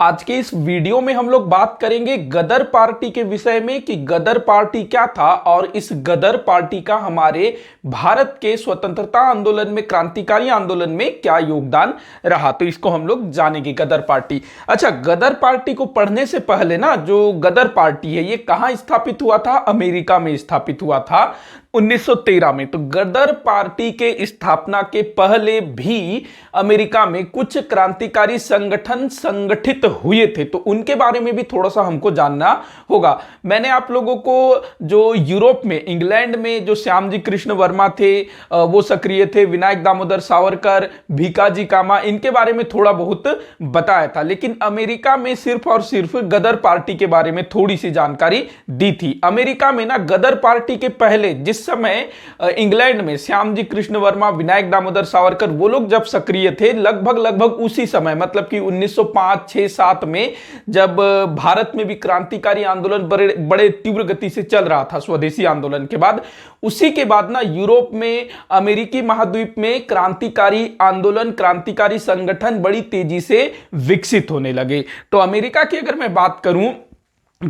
आज के इस वीडियो में हम लोग बात करेंगे गदर पार्टी के विषय में कि गदर पार्टी क्या था और इस गदर पार्टी का हमारे भारत के स्वतंत्रता आंदोलन में, क्रांतिकारी आंदोलन में क्या योगदान रहा। तो इसको हम लोग जानेंगे गदर पार्टी। अच्छा, गदर पार्टी को पढ़ने से पहले ना, जो गदर पार्टी है ये कहां स्थापित हुआ था? अमेरिका में स्थापित हुआ था 1913 में। तो गदर पार्टी के स्थापना के पहले भी अमेरिका में कुछ क्रांतिकारी संगठन संगठित हुए थे, तो उनके बारे में भी थोड़ा सा हमको जानना होगा। मैंने आप लोगों को जो यूरोप में, इंग्लैंड में जो श्यामजी कृष्ण वर्मा थे वो सक्रिय थे, विनायक दामोदर सावरकर, भीकाजी कामा, इनके बारे में थोड़ा बहुत बताया था। लेकिन अमेरिका में सिर्फ और सिर्फ गदर पार्टी के बारे में थोड़ी सी जानकारी दी थी। अमेरिका में ना गदर पार्टी के पहले, जिस समय इंग्लैंड में श्यामजी कृष्ण वर्मा, विनायक दामोदर सावरकर वो लोग जब सक्रिय थे, लगभग उसी समय, मतलब कि 1905, 6, 7 में जब भारत में भी क्रांतिकारी आंदोलन बड़े तीव्र गति से चल रहा था स्वदेशी आंदोलन के बाद, उसी के बाद ना यूरोप में, अमेरिकी महाद्वीप में क्रांतिकारी आंदोलन, क्रांतिकारी संगठन बड़ी तेजी से विकसित होने लगे। तो अमेरिका की अगर मैं बात करूं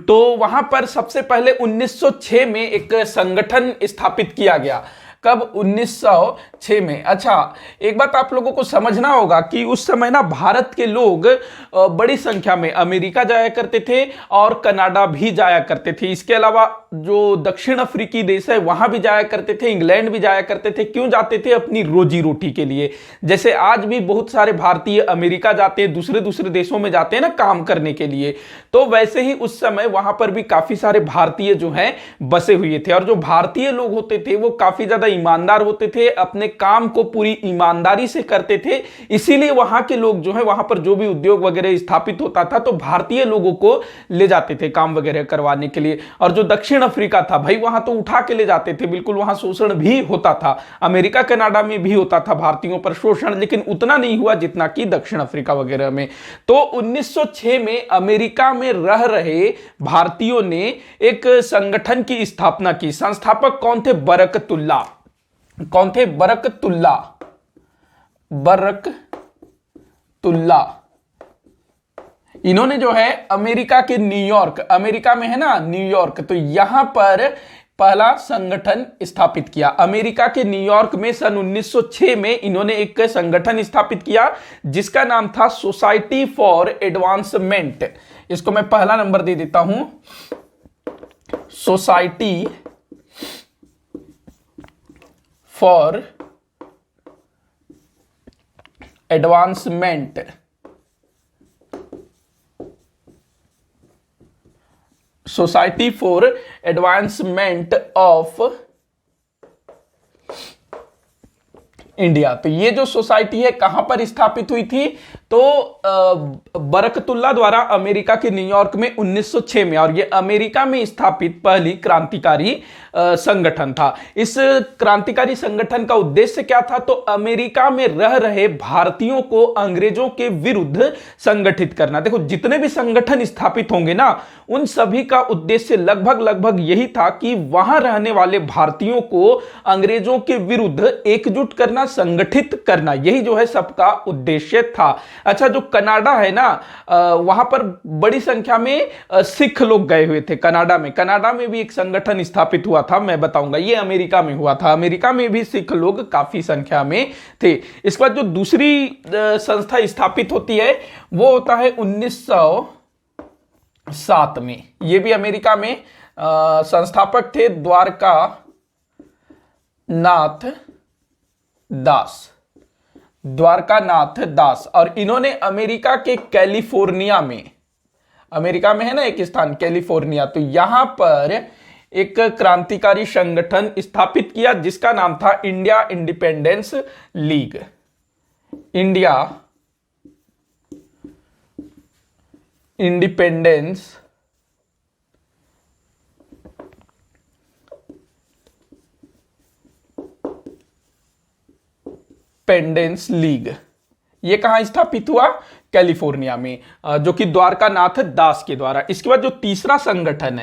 तो वहां पर सबसे पहले 1906 में एक संगठन स्थापित किया गया। कब? 1906 में। अच्छा, एक बात आप लोगों को समझना होगा कि उस समय ना भारत के लोग बड़ी संख्या में अमेरिका जाया करते थे और कनाडा भी जाया करते थे। इसके अलावा जो दक्षिण अफ्रीकी देश है वहां भी जाया करते थे, इंग्लैंड भी जाया करते थे। क्यों जाते थे? अपनी रोजी रोटी के लिए। जैसे आज भी बहुत सारे भारतीय अमेरिका जाते हैं, दूसरे दूसरे देशों में जाते हैं ना काम करने के लिए, तो वैसे ही उस समय वहां पर भी काफी सारे भारतीय जो हैं बसे हुए थे। और जो भारतीय लोग होते थे वो काफी ज्यादा ईमानदार होते थे, अपने काम को पूरी ईमानदारी से करते थे। इसीलिए वहां के लोग जो है, वहां पर जो भी उद्योग वगैरह स्थापित होता था तो भारतीय लोगों को ले जाते थे काम वगैरह करवाने के लिए। और जो दक्षिण अफ्रीका था भाई, वहां तो उठा के ले जाते थे, बिल्कुल वहां शोषण भी होता था। अमेरिका कनाडा में भी होता था भारतीयों पर शोषण, लेकिन उतना नहीं हुआ जितना कि दक्षिण अफ्रीका वगैरह में। तो 1906 में अमेरिका में रह रहे भारतीयों ने एक संगठन की स्थापना की। संस्थापक कौन थे? बरकतुल्ला। कौन थे? बरकतुल्ला। बरकतुल्ला। इन्होंने जो है अमेरिका के न्यूयॉर्क, अमेरिका में है ना न्यूयॉर्क, तो यहां पर पहला संगठन स्थापित किया। अमेरिका के न्यूयॉर्क में सन 1906 में इन्होंने एक संगठन स्थापित किया जिसका नाम था सोसाइटी फॉर एडवांसमेंट। इसको मैं पहला नंबर दे देता हूं, society for advancement. Society for advancement of India. तो ये जो सोसाइटी है कहां पर स्थापित हुई थी? तो बरकतुल्ला द्वारा अमेरिका के न्यूयॉर्क में 1906 में, और ये अमेरिका में स्थापित पहली क्रांतिकारी संगठन था। इस क्रांतिकारी संगठन का उद्देश्य क्या था? तो अमेरिका में रह रहे भारतीयों को अंग्रेजों के विरुद्ध संगठित करना। देखो, जितने भी संगठन स्थापित होंगे ना, उन सभी का उद्देश्य लगभग यही था कि वहां रहने वाले भारतीयों को अंग्रेजों के विरुद्ध एकजुट करना, संगठित करना, यही जो है सबका उद्देश्य था। अच्छा, जो कनाडा है ना, वहां पर बड़ी संख्या में सिख लोग गए हुए थे कनाडा में। कनाडा में भी एक संगठन स्थापित हुआ था, मैं बताऊंगा। ये अमेरिका में हुआ था, अमेरिका में भी सिख लोग काफी संख्या में थे। इसके बाद जो दूसरी संस्था स्थापित होती है वो होता है 1907 में। ये भी अमेरिका में। संस्थापक थे द्वारका नाथ दास, द्वारकानाथ दास। और इन्होंने अमेरिका के कैलिफोर्निया में, अमेरिका में है ना एक स्थान कैलिफोर्निया, तो यहां पर एक क्रांतिकारी संगठन स्थापित किया जिसका नाम था India independence league. India independence pendens league. ये कहां स्थापित हुआ? कैलिफोर्निया में, जो कि द्वारकानाथ दास के द्वारा। इसके बाद जो तीसरा संगठन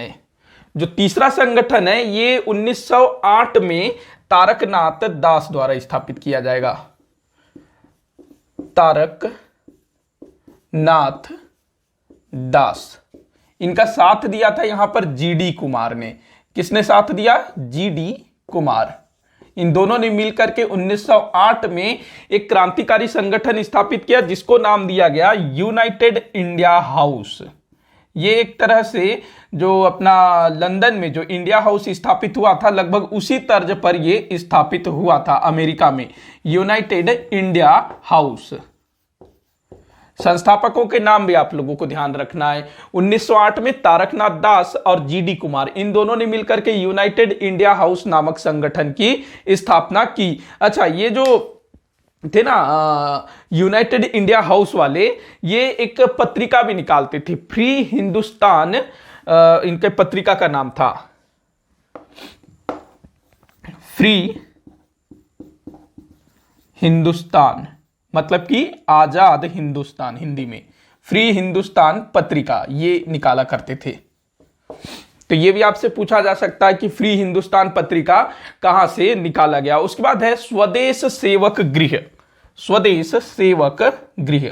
है, ये 1908 में तारकनाथ दास द्वारा स्थापित किया जाएगा। तारक नाथ दास। इनका साथ दिया था यहां पर जीडी कुमार ने। किसने साथ दिया? जीडी कुमार। इन दोनों ने मिलकर के 1908 में एक क्रांतिकारी संगठन स्थापित किया जिसको नाम दिया गया यूनाइटेड इंडिया हाउस। ये एक तरह से जो अपना लंदन में जो इंडिया हाउस स्थापित हुआ था, लगभग उसी तर्ज पर ये स्थापित हुआ था अमेरिका में, यूनाइटेड इंडिया हाउस। संस्थापकों के नाम भी आप लोगों को ध्यान रखना है। 1908 में तारकनाथ दास और जीडी कुमार, इन दोनों ने मिलकर के यूनाइटेड इंडिया हाउस नामक संगठन की स्थापना की। अच्छा, ये जो थे ना यूनाइटेड इंडिया हाउस वाले, ये एक पत्रिका भी निकालते थे, फ्री हिंदुस्तान इनके पत्रिका का नाम था, फ्री हिंदुस्तान, मतलब कि आजाद हिंदुस्तान हिंदी में, फ्री हिंदुस्तान पत्रिका ये निकाला करते थे। तो ये भी आपसे पूछा जा सकता है कि फ्री हिंदुस्तान पत्रिका कहां से निकाला गया। उसके बाद है स्वदेश सेवक गृह। स्वदेश सेवक गृह,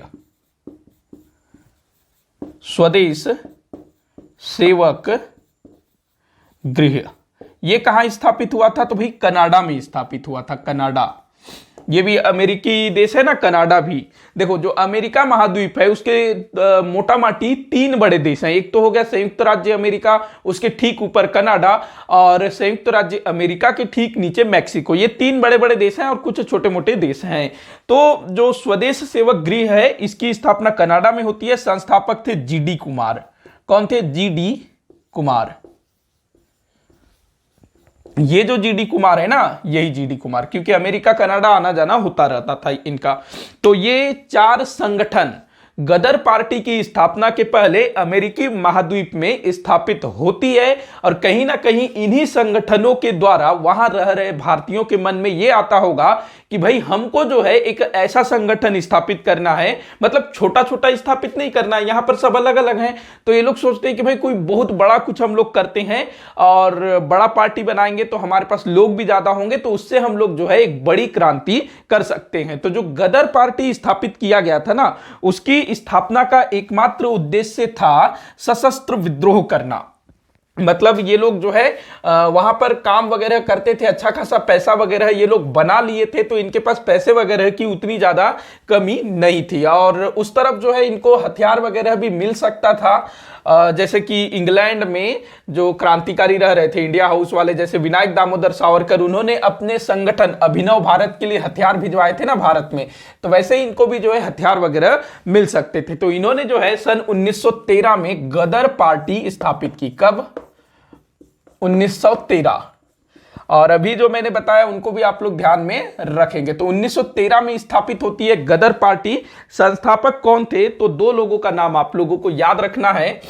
स्वदेश सेवक गृह ये कहां स्थापित हुआ था? तो भाई कनाडा में स्थापित हुआ था। कनाडा, ये भी अमेरिकी देश है ना कनाडा भी। देखो, जो अमेरिका महाद्वीप है उसके मोटा माटी 3 बड़े देश हैं। एक तो हो गया संयुक्त राज्य अमेरिका, उसके ठीक ऊपर कनाडा, और संयुक्त राज्य अमेरिका के ठीक नीचे मैक्सिको। ये 3 बड़े बड़े देश हैं और कुछ छोटे मोटे देश हैं। तो जो स्वदेश सेवक गृह है इसकी स्थापना कनाडा में होती है। संस्थापक थे जीडी कुमार। कौन थे? जीडी कुमार। ये जो जीडी कुमार है ना, यही जीडी कुमार, क्योंकि अमेरिका कनाडा आना जाना होता रहता था इनका। तो ये 4 संगठन गदर पार्टी की स्थापना के पहले अमेरिकी महाद्वीप में स्थापित होती है, और कहीं ना कहीं इन्हीं संगठनों के द्वारा वहां रह रहे भारतीयों के मन में यह आता होगा कि भाई हमको जो है एक ऐसा संगठन स्थापित करना है, मतलब छोटा छोटा स्थापित नहीं करना है, यहां पर सब अलग अलग हैं। तो ये लोग सोचते हैं कि भाई कोई बहुत बड़ा कुछ हम लोग करते हैं और बड़ा पार्टी बनाएंगे तो हमारे पास लोग भी ज्यादा होंगे, तो उससे हम लोग जो है एक बड़ी क्रांति कर सकते हैं। तो जो गदर पार्टी स्थापित किया गया था ना, उसकी स्थापना का एकमात्र उद्देश्य था सशस्त्र विद्रोह करना। मतलब ये लोग जो है वहां पर काम वगैरह करते थे, अच्छा खासा पैसा वगैरह ये लोग बना लिए थे, तो इनके पास पैसे वगैरह की उतनी ज्यादा कमी नहीं थी। और उस तरफ जो है इनको हथियार वगैरह भी मिल सकता था। जैसे कि इंग्लैंड में जो क्रांतिकारी रह रहे थे इंडिया हाउस वाले, जैसे विनायक दामोदर सावरकर, उन्होंने अपने संगठन अभिनव भारत के लिए हथियार भिजवाए थे ना भारत में, तो वैसे ही इनको भी जो है हथियार वगैरह मिल सकते थे। तो इन्होंने जो है सन 1913 में गदर पार्टी स्थापित की। कब? 1913। और अभी जो मैंने बताया उनको भी आप लोग ध्यान में रखेंगे। तो 1913 में स्थापित होती है गदर पार्टी। संस्थापक कौन थे? तो 2 लोगों का नाम आप लोगों को याद रखना है।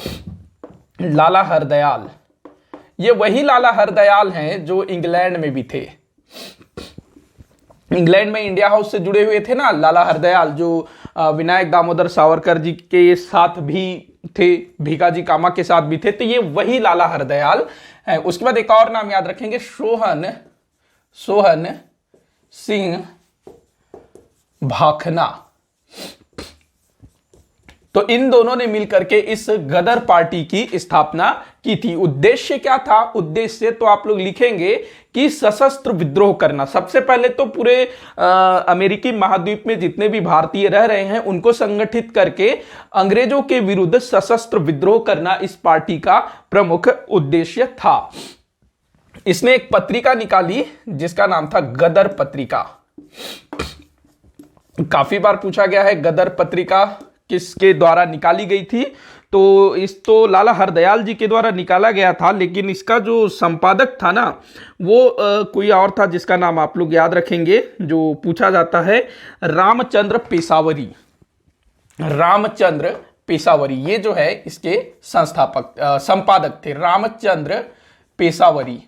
लाला हरदयाल, ये वही लाला हरदयाल हैं जो इंग्लैंड में भी थे। इंग्लैंड में इंडिया हाउस से जुड़े हुए थे ना लाला हरदयाल, जो विनायक दामोदर सावरकर जी के साथ भी थे, भीकाजी कामा के साथ भी थे। तो ये वही लाला हरदयाल है। उसके बाद एक और नाम याद रखेंगे, सोहन सिंह भाखना। तो इन दोनों ने मिलकर के इस गदर पार्टी की स्थापना की थी। उद्देश्य क्या था? उद्देश्य तो आप लोग लिखेंगे कि सशस्त्र विद्रोह करना। सबसे पहले तो पूरे अमेरिकी महाद्वीप में जितने भी भारतीय रह रहे हैं उनको संगठित करके अंग्रेजों के विरुद्ध सशस्त्र विद्रोह करना इस पार्टी का प्रमुख उद्देश्य था। इसने एक पत्रिका निकाली जिसका नाम था गदर पत्रिका। काफी बार पूछा गया है गदर पत्रिका किसके द्वारा निकाली गई थी? तो लाला हरदयाल जी के द्वारा निकाला गया था, लेकिन इसका जो संपादक था ना वो कोई और था जिसका नाम आप लोग याद रखेंगे, जो पूछा जाता है रामचंद्र पेशावरी। रामचंद्र पेशावरी ये जो है इसके संपादक थे, रामचंद्र पेशावरी।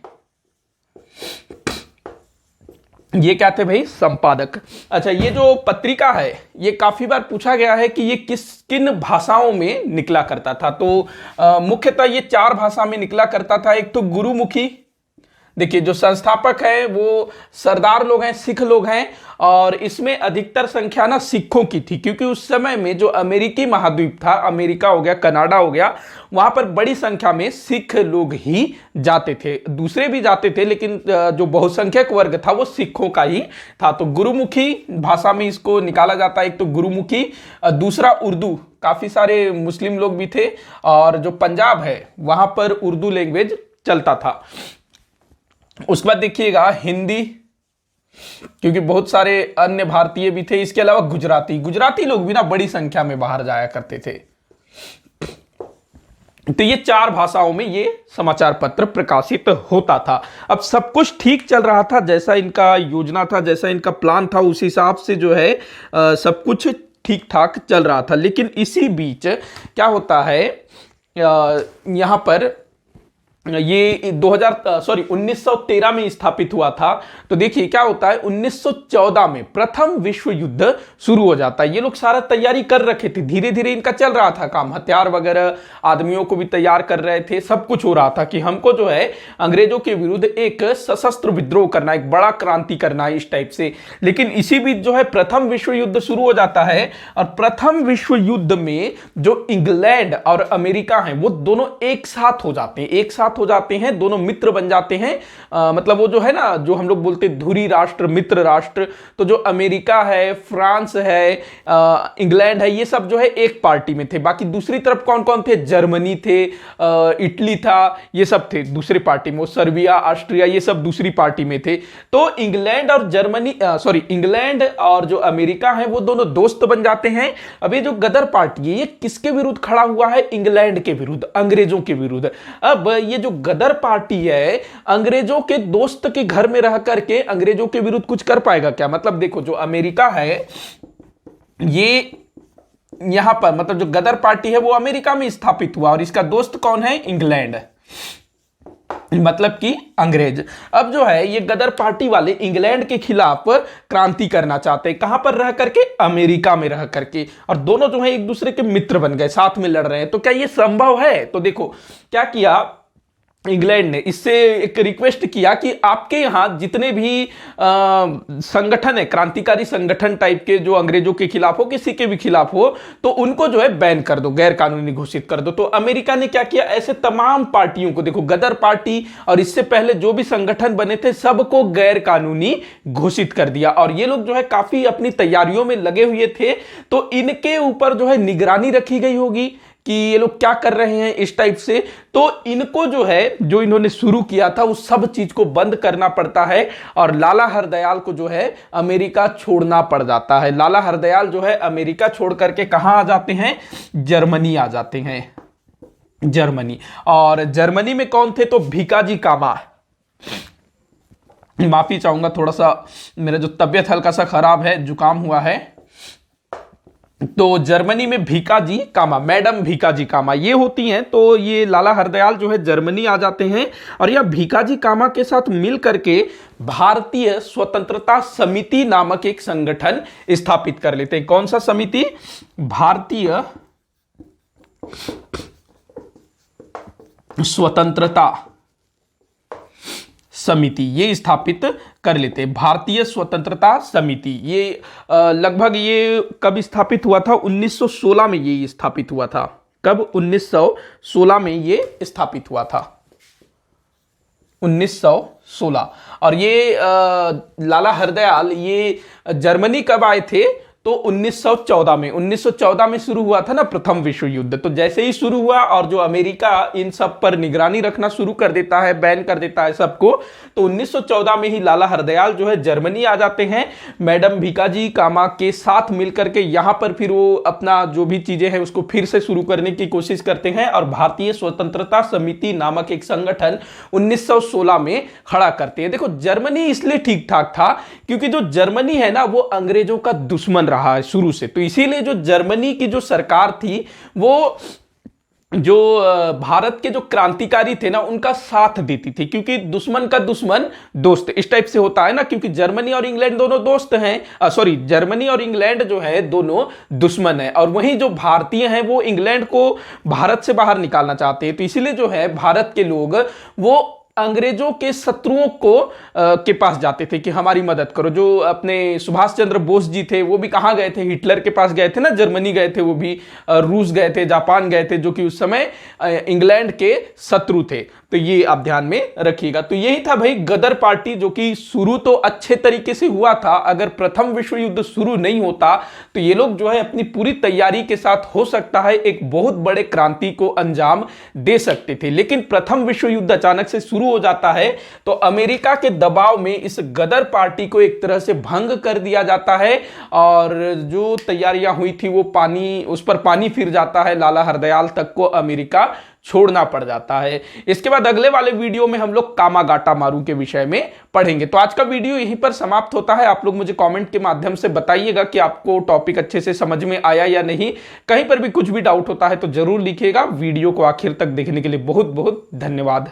ये क्या थे भाई? संपादक। अच्छा, ये जो पत्रिका है ये काफी बार पूछा गया है कि ये किन भाषाओं में निकला करता था। तो मुख्यतः ये 4 भाषा में निकला करता था। एक तो गुरुमुखी, देखिए जो संस्थापक हैं वो सरदार लोग हैं, सिख लोग हैं, और इसमें अधिकतर संख्या ना सिखों की थी, क्योंकि उस समय में जो अमेरिकी महाद्वीप था, अमेरिका हो गया, कनाडा हो गया, वहां पर बड़ी संख्या में सिख लोग ही जाते थे। दूसरे भी जाते थे, लेकिन जो बहुसंख्यक वर्ग था वो सिखों का ही था। तो गुरुमुखी भाषा में इसको निकाला जाता है, एक तो गुरुमुखी, दूसरा उर्दू। काफी सारे मुस्लिम लोग भी थे, और जो पंजाब है वहां पर उर्दू लैंग्वेज चलता था। उसके बाद देखिएगा हिंदी, क्योंकि बहुत सारे अन्य भारतीय भी थे। इसके अलावा गुजराती, गुजराती लोग भी ना बड़ी संख्या में बाहर जाया करते थे। तो ये 4 भाषाओं में ये समाचार पत्र प्रकाशित होता था। अब सब कुछ ठीक चल रहा था, जैसा इनका योजना था, जैसा इनका प्लान था, उस हिसाब से जो है सब कुछ ठीक ठाक चल रहा था। लेकिन इसी बीच क्या होता है, यहां पर ये 1913 में स्थापित हुआ था। तो देखिए क्या होता है, 1914 में प्रथम विश्व युद्ध शुरू हो जाता है। ये लोग सारा तैयारी कर रखे थे, धीरे धीरे इनका चल रहा था काम, हथियार वगैरह, आदमियों को भी तैयार कर रहे थे, सब कुछ हो रहा था कि हमको जो है अंग्रेजों के विरुद्ध एक सशस्त्र विद्रोह करना, एक बड़ा क्रांति करना है, इस टाइप से। लेकिन इसी बीच जो है प्रथम विश्व युद्ध शुरू हो जाता है, और प्रथम विश्व युद्ध में जो इंग्लैंड और अमेरिका है वो दोनों एक साथ हो जाते हैं, एक साथ हो जाते हैं, दोनों मित्र बन जाते हैं। मतलब वो जो है ना, जो हम लोग बोलते धुरी राष्ट्र, मित्र राष्ट्र। तो जो अमेरिका है, फ्रांस है, इंग्लैंड है, ये सब जो है एक पार्टी में थे। बाकी दूसरी तरफ कौन कौन थे, जर्मनी थे, इटली था, ये सब थे दूसरी पार्टी में, सर्बिया, ऑस्ट्रिया, ये सब दूसरी पार्टी में थे। तो इंग्लैंड और इंग्लैंड और जो अमेरिका है वो दोनों दोस्त बन जाते हैं। अब ये जो गदर पार्टी है ये किसके विरुद्ध खड़ा हुआ है, इंग्लैंड के विरुद्ध, अंग्रेजों के विरुद्ध। अब ये जो गदर पार्टी है अंग्रेजों के दोस्त के घर में रह करके अंग्रेजों के विरुद्ध कुछ कर पाएगा क्या? मतलब देखो जो अमेरिका है ये यहां पर, मतलब जो गदर पार्टी है वो अमेरिका में स्थापित हुआ, और इसका दोस्त कौन है, इंग्लैंड, मतलब कि अंग्रेज। अब जो है ये गदर पार्टी वाले इंग्लैंड के खिलाफ क्रांति करना चाहते हैं, कहां पर रह करके, अमेरिका में रह करके, और दोनों जो है एक दूसरे के मित्र बन गए, साथ में लड़ रहे हैं। तो क्या ये संभव है? तो देखो क्या किया इंग्लैंड ने, इससे एक रिक्वेस्ट किया कि आपके यहां जितने भी संगठन है, क्रांतिकारी संगठन टाइप के, जो अंग्रेजों के खिलाफ हो, किसी के भी खिलाफ हो, तो उनको जो है बैन कर दो, गैर कानूनी घोषित कर दो। तो अमेरिका ने क्या किया, ऐसे तमाम पार्टियों को, देखो गदर पार्टी और इससे पहले जो भी संगठन बने थे सबको गैर कानूनी घोषित कर दिया। और ये लोग जो है काफी अपनी तैयारियों में लगे हुए थे, तो इनके ऊपर जो है निगरानी रखी गई होगी कि ये लोग क्या कर रहे हैं, इस टाइप से। तो इनको जो है, जो इन्होंने शुरू किया था उस सब चीज को बंद करना पड़ता है, और लाला हरदयाल को जो है अमेरिका छोड़ना पड़ जाता है। लाला हरदयाल जो है अमेरिका छोड़ करके कहां आ जाते हैं, जर्मनी आ जाते हैं, जर्मनी। और जर्मनी में कौन थे, तो भीकाजी कामा। माफी चाहूंगा, थोड़ा सा मेरा जो तबियत हल्का सा खराब है, जुकाम हुआ है। तो जर्मनी में भीकाजी कामा, मैडम भीकाजी कामा ये होती हैं। तो ये लाला हरदयाल जो है जर्मनी आ जाते हैं, और यह भीकाजी कामा के साथ मिल करके भारतीय स्वतंत्रता समिति नामक एक संगठन स्थापित कर लेते हैं। कौन सा समिति, भारतीय स्वतंत्रता समिति, ये स्थापित कर लेते हैं। भारतीय स्वतंत्रता समिति ये लगभग ये कब स्थापित हुआ था, 1916 में ये स्थापित हुआ था। कब, 1916 में ये स्थापित हुआ था, 1916। और ये लाला हरदयाल ये जर्मनी कब आए थे, तो 1914 में, 1914 में शुरू हुआ था ना प्रथम विश्व युद्ध। तो जैसे ही शुरू हुआ और जो अमेरिका इन सब पर निगरानी रखना शुरू कर देता है, बैन कर देता है सबको, तो 1914 में ही लाला हरदयाल जो है जर्मनी आ जाते हैं मैडम भीकाजी कामा के साथ मिलकर के। यहां पर फिर वो अपना जो भी चीजें हैं उसको फिर से शुरू करने की कोशिश करते हैं, और भारतीय स्वतंत्रता समिति नामक एक संगठन 1916 में खड़ा करते हैं। देखो जर्मनी इसलिए ठीक ठाक था क्योंकि जो जर्मनी है ना वो अंग्रेजों का दुश्मन रहा है शुरू से। तो इसीलिए जो जर्मनी की जो सरकार थी वो जो भारत के जो क्रांतिकारी थे ना उनका साथ देती थी, क्योंकि दुश्मन का दुश्मन दोस्त, इस टाइप से होता है ना। क्योंकि जर्मनी और इंग्लैंड दोनों दोस्त हैं, जर्मनी और इंग्लैंड जो है दोनों दुश्मन है, और वहीं जो भारतीय हैं वो इंग्लैंड को भारत से बाहर निकालना चाहते हैं। तो इसीलिए जो है भारत के लोग वो अंग्रेजों के शत्रुओं के पास जाते थे कि हमारी मदद करो। जो अपने सुभाष चंद्र बोस जी थे वो भी कहाँ गए थे, हिटलर के पास गए थे ना, जर्मनी गए थे, वो भी रूस गए थे, जापान गए थे, जो कि उस समय इंग्लैंड के शत्रु थे। तो ये आप ध्यान में रखिएगा। तो यही था भाई गदर पार्टी, जो कि शुरू तो अच्छे तरीके से हुआ था। अगर प्रथम विश्व युद्ध शुरू नहीं होता तो ये लोग जो है अपनी पूरी तैयारी के साथ हो सकता है एक बहुत बड़े क्रांति को अंजाम दे सकते थे। लेकिन प्रथम विश्व युद्ध अचानक से शुरू हो जाता है तो अमेरिका के दबाव में इस गदर पार्टी को एक तरह से भंग कर दिया जाता है और जो तैयारियां हुई थी वो उस पर पानी फिर जाता है। लाला हरदयाल तक को अमेरिका छोड़ना पड़ जाता है। इसके बाद अगले वाले वीडियो में हम लोग कामागाटा मारू के विषय में पढ़ेंगे। तो आज का वीडियो यहीं पर समाप्त होता है। आप लोग मुझे कमेंट के माध्यम से बताइएगा कि आपको टॉपिक अच्छे से समझ में आया या नहीं। कहीं पर भी कुछ भी डाउट होता है तो जरूर लिखिएगा। वीडियो को आखिर तक देखने के लिए बहुत बहुत धन्यवाद।